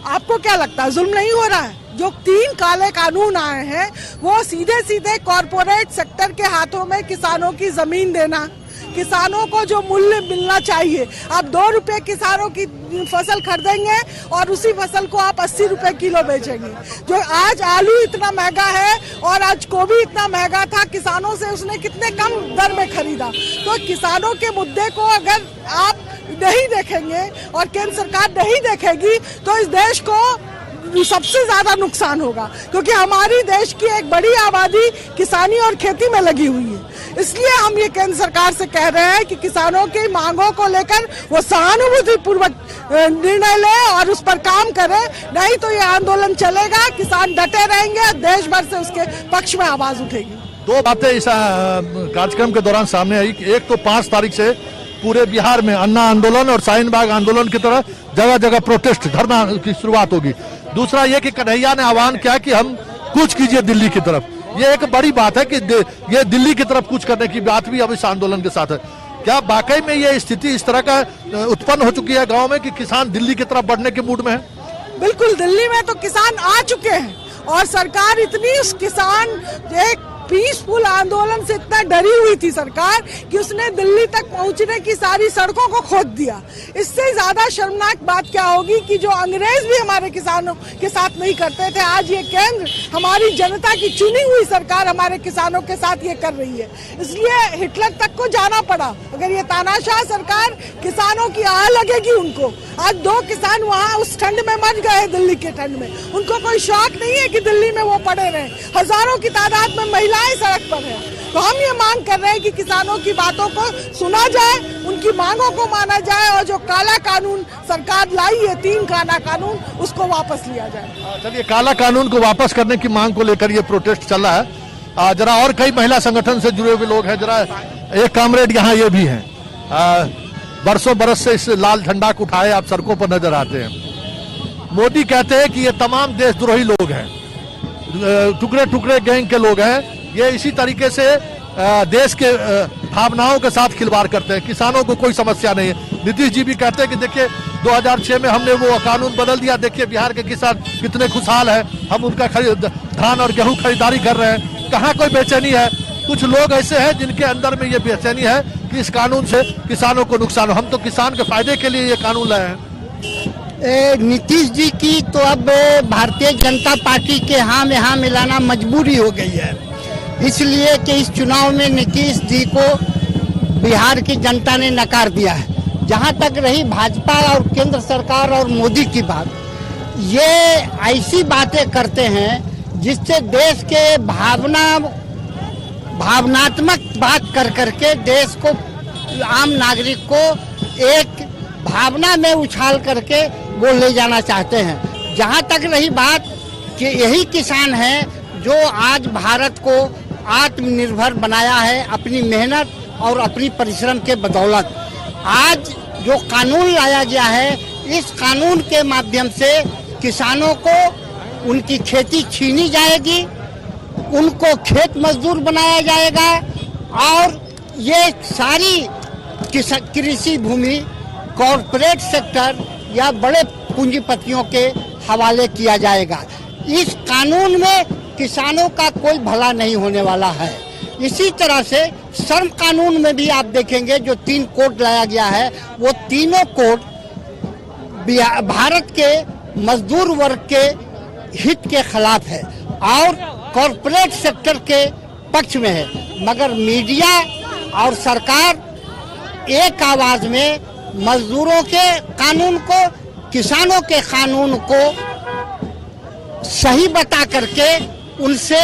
आपको क्या लगता है जुल्म नहीं हो रहा है? जो 3 काले कानून आए हैं वो सीधे सीधे कॉरपोरेट सेक्टर के हाथों में किसानों की जमीन देना, किसानों को जो मूल्य मिलना चाहिए, आप 2 रुपए किसानों की फसल खरीदेंगे और उसी फसल को आप 80 रुपए किलो बेचेंगे। जो आज आलू इतना महंगा है और आज गोभी इतना महंगा था, किसानों से उसने कितने कम दर में खरीदा। तो किसानों के मुद्दे को अगर आप नहीं देखेंगे और केंद्र सरकार नहीं देखेगी तो इस देश को सबसे ज्यादा नुकसान होगा, क्योंकि हमारी देश की एक बड़ी आबादी किसानी और खेती में लगी हुई है। इसलिए हम ये केंद्र सरकार से कह रहे हैं कि किसानों की मांगों को लेकर वो सहानुभूति पूर्वक निर्णय ले और उस पर काम करे, नहीं तो ये आंदोलन चलेगा, किसान डटे रहेंगे, देश भर से उसके पक्ष में आवाज उठेगी। 2 बातें इस कार्यक्रम के दौरान सामने आई। एक तो 5 तारीख से पूरे बिहार में अन्ना आंदोलन और शाहीन बाग आंदोलन की तरह जगह जगह प्रोटेस्ट धरना की शुरुआत होगी। दूसरा ये कि कन्हैया ने आह्वान किया कि हम कूच कीजिए दिल्ली की तरफ। ये एक बड़ी बात है कि ये दिल्ली की तरफ कूच करने की बात भी अब इस आंदोलन के साथ है। क्या वाकई में ये स्थिति इस तरह का उत्पन्न हो चुकी है गांव में कि किसान दिल्ली की तरफ बढ़ने के मूड में है? बिल्कुल, दिल्ली में तो किसान आ चुके हैं और सरकार इतनी उस किसान एक पीसफुल आंदोलन से इतना डरी हुई थी सरकार कि उसने दिल्ली तक पहुंचने की सारी सड़कों को खोद दिया। इससे ज्यादा शर्मनाक बात क्या होगी कि जो अंग्रेज भी हमारे किसानों के साथ नहीं करते थे, आज ये केंद्र हमारी जनता की चुनी हुई सरकार हमारे किसानों के साथ ये कर रही है। इसलिए हिटलर तक को जाना पड़ा। अगर ये तानाशाह सरकार किसानों की आह लगेगी उनको। आज 2 किसान वहाँ उस ठंड में मर गए, दिल्ली के ठंड में। उनको कोई शौक नहीं है कि दिल्ली में वो पड़े रहे। हजारों की तादाद में महिलाएं सड़क पर है। तो हम ये मांग कर रहे हैं कि किसानों की बातों को सुना जाए, उनकी मांगों को माना जाए और जो काला कानून सरकार लाई है, 3 काला कानून, उसको वापस लिया जाए। चलिए, काला कानून को वापस करने की मांग को लेकर ये प्रोटेस्ट चल रहा है। जरा और कई महिला संगठन से जुड़े हुए लोग हैं, जरा एक कामरेड यहाँ ये भी हैं, बरसों बरस से इस लाल झंडा को उठाए आप सड़कों पर नजर आते हैं। मोदी कहते हैं कि ये तमाम देशद्रोही लोग हैं, टुकड़े टुकड़े गैंग के लोग हैं, ये इसी तरीके से देश के भावनाओं के साथ खिलवाड़ करते हैं, किसानों को कोई समस्या नहीं है। नीतीश जी भी कहते हैं कि देखिए 2006 में हमने वो कानून बदल दिया, देखिए बिहार के किसान कितने खुशहाल है, हम उनका धान और गेहूं खरीदारी कर रहे हैं, कहाँ कोई बेचैनी है। कुछ लोग ऐसे हैं जिनके अंदर में ये बेचैनी है कि इस कानून से किसानों को नुकसान हो। हम तो किसान के फायदे के लिए ये कानून लाए हैं। नीतीश जी की तो अब भारतीय जनता पार्टी के हाँ में हाँ मिलाना मजबूरी हो गई है, इसलिए कि इस चुनाव में नीतीश जी को बिहार की जनता ने नकार दिया है। जहां तक रही भाजपा और केंद्र सरकार और मोदी की बात, ये ऐसी बातें करते हैं जिससे देश के भावनात्मक बात कर करके देश को, आम नागरिक को एक भावना में उछाल करके वो ले जाना चाहते हैं। जहां तक रही बात कि यही किसान है जो आज भारत को आत्मनिर्भर बनाया है अपनी मेहनत और अपनी परिश्रम के बदौलत। आज जो कानून लाया गया है, इस कानून के माध्यम से किसानों को उनकी खेती छीनी जाएगी, उनको खेत मजदूर बनाया जाएगा और ये सारी कृषि भूमि कॉरपोरेट सेक्टर या बड़े पूंजीपतियों के हवाले किया जाएगा। इस कानून में किसानों का कोई भला नहीं होने वाला है। इसी तरह से श्रम कानून में भी आप देखेंगे जो 3 कोड लाया गया है, वो तीनों कोड भारत के मजदूर वर्ग के हित के खिलाफ है और कॉरपोरेट सेक्टर के पक्ष में है। मगर मीडिया और सरकार एक आवाज में मजदूरों के कानून को, किसानों के कानून को सही बता करके उनसे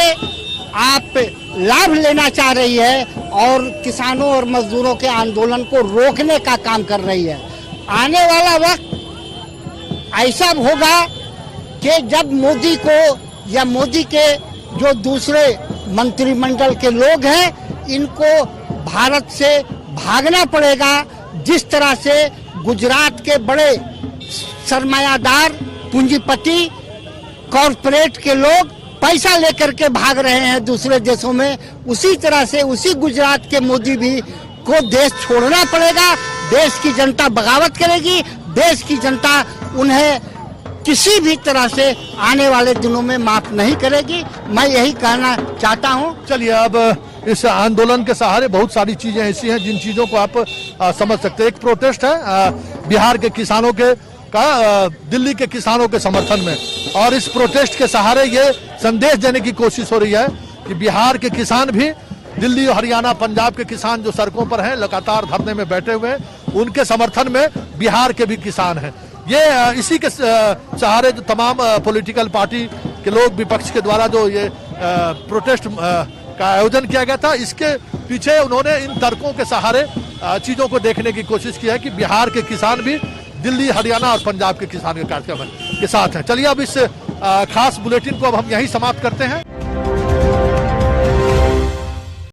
आप लाभ लेना चाह रही है और किसानों और मजदूरों के आंदोलन को रोकने का काम कर रही है। आने वाला वक्त ऐसा होगा कि जब मोदी को या मोदी के जो दूसरे मंत्रिमंडल के लोग हैं इनको भारत से भागना पड़ेगा। जिस तरह से गुजरात के बड़े सरमायादार पूंजीपति कॉरपोरेट के लोग पैसा लेकर के भाग रहे हैं दूसरे देशों में, उसी तरह से उसी गुजरात के मोदी भी को देश छोड़ना पड़ेगा। देश की जनता बगावत करेगी, देश की जनता उन्हें किसी भी तरह से आने वाले दिनों में माफ नहीं करेगी। मैं यही कहना चाहता हूं। चलिए, अब इस आंदोलन के सहारे बहुत सारी चीजें ऐसी हैं जिन चीजों को आप समझ सकते हैं। एक प्रोटेस्ट है बिहार के किसानों के दिल्ली के किसानों के समर्थन में, और इस प्रोटेस्ट के सहारे ये संदेश देने की कोशिश हो रही है कि बिहार के किसान भी, दिल्ली, हरियाणा, पंजाब के किसान जो सड़कों पर हैं लगातार धरने में बैठे हुए हैं, उनके समर्थन में बिहार के भी किसान हैं। ये इसी के सहारे जो तमाम पॉलिटिकल पार्टी के लोग, विपक्ष के द्वारा जो ये प्रोटेस्ट का आयोजन किया गया था, इसके पीछे उन्होंने इन तर्कों के सहारे चीजों को देखने की कोशिश की है कि बिहार के किसान भी दिल्ली, हरियाणा और पंजाब के किसान के कार्यक्रम के साथ हैं। चलिए, अब इस खास बुलेटिन को अब हम यहीं समाप्त करते हैं।